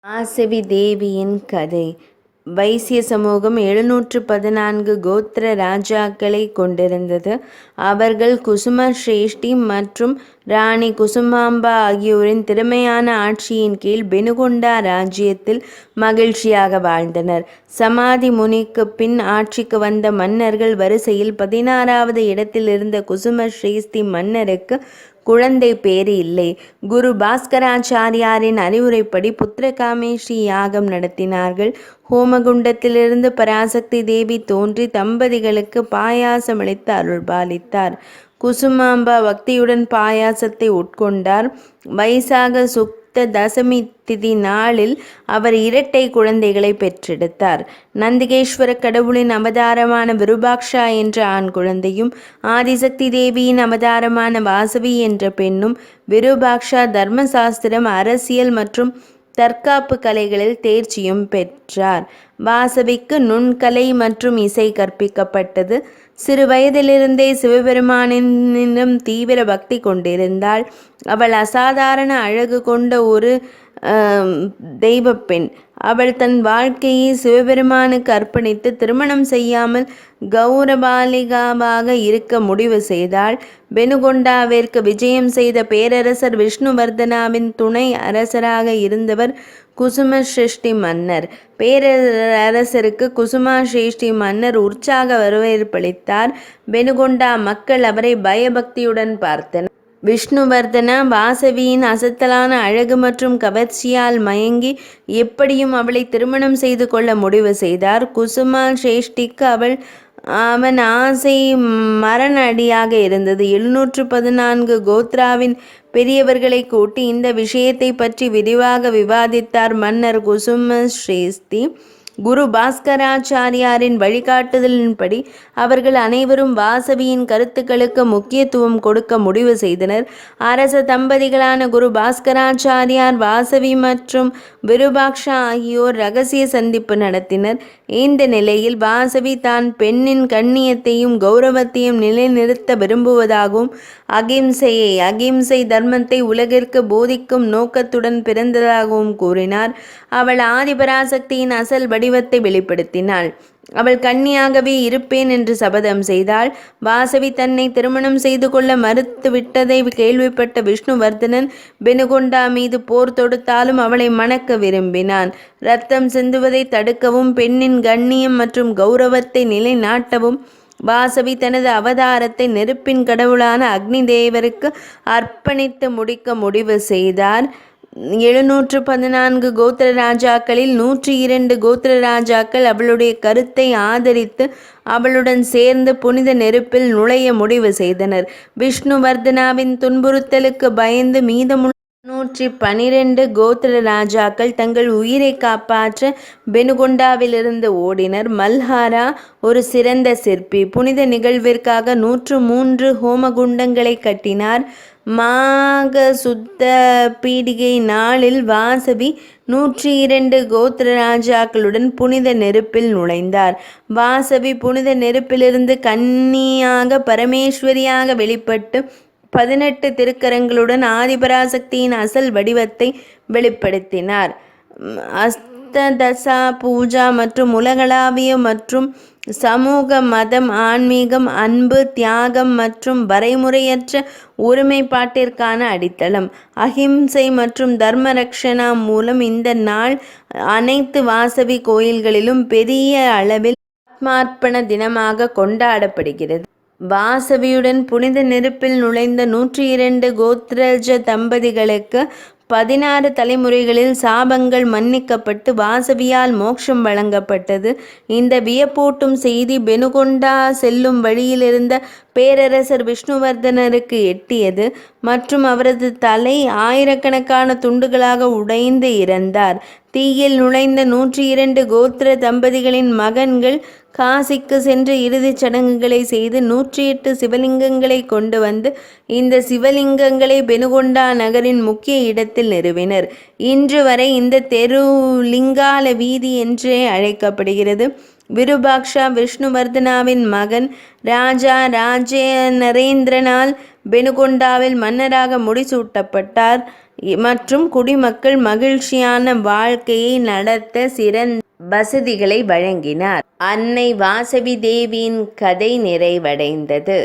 வாசவி தேவியின் கதை. வைசிய சமூகம் 714 கோத்திர ராஜாக்களை கொண்டிருந்தது. அவர்கள் குசும சிரேஷ்டி மற்றும் ராணி குசுமாம்பா ஆகியோரின் திறமையான ஆட்சியின் கீழ் பெனுகொண்டா ராஜ்யத்தில் மகிழ்ச்சியாக வாழ்ந்தனர். சமாதி முனிக்கு பின் ஆட்சிக்கு வந்த மன்னர்கள் வரிசையில் 16வது இடத்தில் இருந்த குசும சிரேஷ்டி மன்னருக்கு குழந்தை பேறு இல்லை. குரு பாஸ்கராச்சாரியாரின் அறிவுரைப்படி புத்திரகாமேஷ்டி யாகம் நடத்தினார்கள். ஹோமகுண்டத்திலிருந்து பராசக்தி தேவி தோன்றி தம்பதிகளுக்கு பாயாசம் அளித்து அருள்பாலித்தார். குசுமாம்பா பக்தியுடன் பாயாசத்தை உட்கொண்டார். வைசாக சுக்த தசமி திதி நாளில் அவர் இரட்டை குழந்தைகளை பெற்றெடுத்தார். நந்திகேஸ்வர கடவுளின் அவதாரமான விருபாக்ஷா என்ற ஆண் குழந்தையும் ஆதிசக்தி தேவியின் அவதாரமான வாசவி என்ற பெண்ணும். விருபாக்ஷா தர்மசாஸ்திரம், அரசியல் மற்றும் தற்காப்பு கலைகளில் தேர்ச்சியும் பெற்றார். வாசவிக்கு நுண்கலை மற்றும் இசை கற்பிக்கப்பட்டது. சிறு வயதிலிருந்தே சிவபெருமானிடம் தீவிர பக்தி கொண்டிருந்தாள். அவள் அசாதாரண அழகு கொண்ட ஒரு தெய்வ பெண். அவள் தன் வாழ்க்கையை சிவபெருமானுக்கு அர்ப்பணித்து திருமணம் செய்யாமல் கௌரபாலிகாவாக இருக்க முடிவு செய்தாள். பெனுகொண்டாவிற்கு விஜயம் செய்த பேரரசர் விஷ்ணுவர்தனாவின் துணை அரசராக இருந்தவர் குசும சிரேஷ்டி மன்னர். பேரரசருக்கு குசுமா சிரேஷ்டி மன்னர் உற்சாக வரவேற்பளித்தார். பெனுகொண்டா மக்கள் அவரை பயபக்தியுடன் பார்த்தனர். விஷ்ணுவர்தனா வாசவியின் அசத்தலான அழகு மற்றும் கவர்ச்சியால் மயங்கி எப்படியும் அவளை திருமணம் செய்து கொள்ள முடிவு செய்தார். குசுமா சிரேஷ்டிக்கு அவன் ஆசை மரண அடியாக இருந்தது. 714 கோத்ராவின் பெரியவர்களை கூட்டி இந்த விஷயத்தை பற்றி விரிவாக விவாதித்தார் மன்னர் குசும சிரேஷ்டி. குரு பாஸ்கராச்சாரியாரின் வழிகாட்டுதலின்படி அவர்கள் அனைவரும் வாசவியின் கருத்துக்களுக்கு முக்கியத்துவம் கொடுக்க முடிவு செய்தனர். அரச தம்பதிகளான குரு பாஸ்கராச்சாரியார், வாசவி மற்றும் விருபாக்ஷா ஆகியோர் இரகசிய சந்திப்பு நடத்தினர். இந்த நிலையில் வாசவி தான் பெண்ணின் கண்ணியத்தையும் கௌரவத்தையும் நிலைநிறுத்த விரும்புவதாகவும் அகிம்சை தர்மத்தை உலகிற்கு போதிக்கும் நோக்கத்துடன் பிறந்ததாகவும் கூறினார். அவள் ஆதிபராசக்தியின் அசல் வடிவத்தை வெளிப்படுத்தினாள். அவள் கன்னியாகவே இருப்பேன் என்று சபதம் செய்தாள். வாசவி தன்னை திருமணம் செய்து கொள்ள மறுத்துவிட்டதை கேள்விப்பட்ட விஷ்ணுவர்தனன் பெனுகொண்டா மீது போர் தொடுத்தாலும் அவளை மணக்க விரும்பினான். இரத்தம் சிந்துவதை தடுக்கவும் பெண்ணின் கண்ணியம் மற்றும் கௌரவத்தை நிலைநாட்டவும் வாசவி தனது அவதாரத்தை நெருப்பின் கடவுளான அக்னி தேவருக்கு அர்ப்பணித்து முடிக்க முடிவு செய்தார். 714 கோத்திர ராஜாக்களில் 102 கோத்திர ராஜாக்கள் அவளுடைய கருத்தை ஆதரித்து அவளுடன் சேர்ந்து புனித நெருப்பில் நுழைய முடிவு செய்தனர். விஷ்ணுவர்தனாவின் துன்புறுத்தலுக்கு பயந்து மீதமுள்ள 112 கோத்திர ராஜாக்கள் தங்கள் உயிரை காப்பாற்ற பெனுகொண்டாவிலிருந்து ஓடினர். மல்ஹாரா ஒரு சிறந்த சிற்பி. புனித நிகழ்விற்காக 103 ஹோமகுண்டங்களை கட்டினார். மாக சுத்த பீடிகை நாளில் வாசவி 102 கோத்திர ராஜாக்களுடன் புனித நெருப்பில் நுழைந்தார். வாசவி புனித நெருப்பிலிருந்து கன்னியாக பரமேஸ்வரியாக வெளிப்பட்டு 18 திருக்கரங்களுடன் ஆதிபராசக்தியின் அசல் வடிவத்தை வெளிப்படுத்தினார். அஷ்டதசா பூஜா மற்றும் உலகளாவிய மற்றும் சமூக மதம், ஆன்மீகம், அன்பு, தியாகம் மற்றும் வரைமுறையற்ற ஒருமைப்பாட்டிற்கான அடித்தளம். அஹிம்சை மற்றும் தர்மரக்ஷணா மூலம் இந்த நாள் அனைத்து வாசவி கோயில்களிலும் பெரிய அளவில் ஆத்மார்ப்பண தினமாக கொண்டாடப்படுகிறது. வாசவியுடன் புனித நெருப்பில் நுழைந்த 102 கோத்ரஜ தம்பதிகளுக்கு 16 தலைமுறைகளில் சாபங்கள் மன்னிக்கப்பட்டு வாசவியால் மோட்சம் வழங்கப்பட்டது. இந்த வியப்பூட்டும் செய்தி பெனுகொண்டா செல்லும் வழியிலிருந்த பேரரசர் விஷ்ணுவர்தனருக்கு எட்டியது மற்றும் அவரது தலை ஆயிரக்கணக்கான துண்டுகளாக உடைந்து இறந்தார். தீயில் நுழைந்த 102 கோத்திர தம்பதிகளின் மகன்கள் காசிக்கு சென்று இறுதிச் சடங்குகளை செய்து 108 சிவலிங்கங்களை கொண்டு வந்து இந்த சிவலிங்கங்களை பெனுகொண்டா நகரின் முக்கிய இடத்தில் நிறுவினர். இன்று வரை இந்த தெரு லிங்கால வீதி என்றே அழைக்கப்படுகிறது. விருபாக்ஷா விஷ்ணுவர்தனாவின் மகன் ராஜா நரேந்திரனால் பெனுகொண்டாவில் மன்னராக முடிசூட்டப்பட்டார். மற்றும் குடிமக்கள் மகிழ்ச்சியான வாழ்க்கையை நடத்த சிறந்த வசதிகளை வழங்கினார். அன்னை வாசவி தேவியின் கதை நிறைவடைந்தது.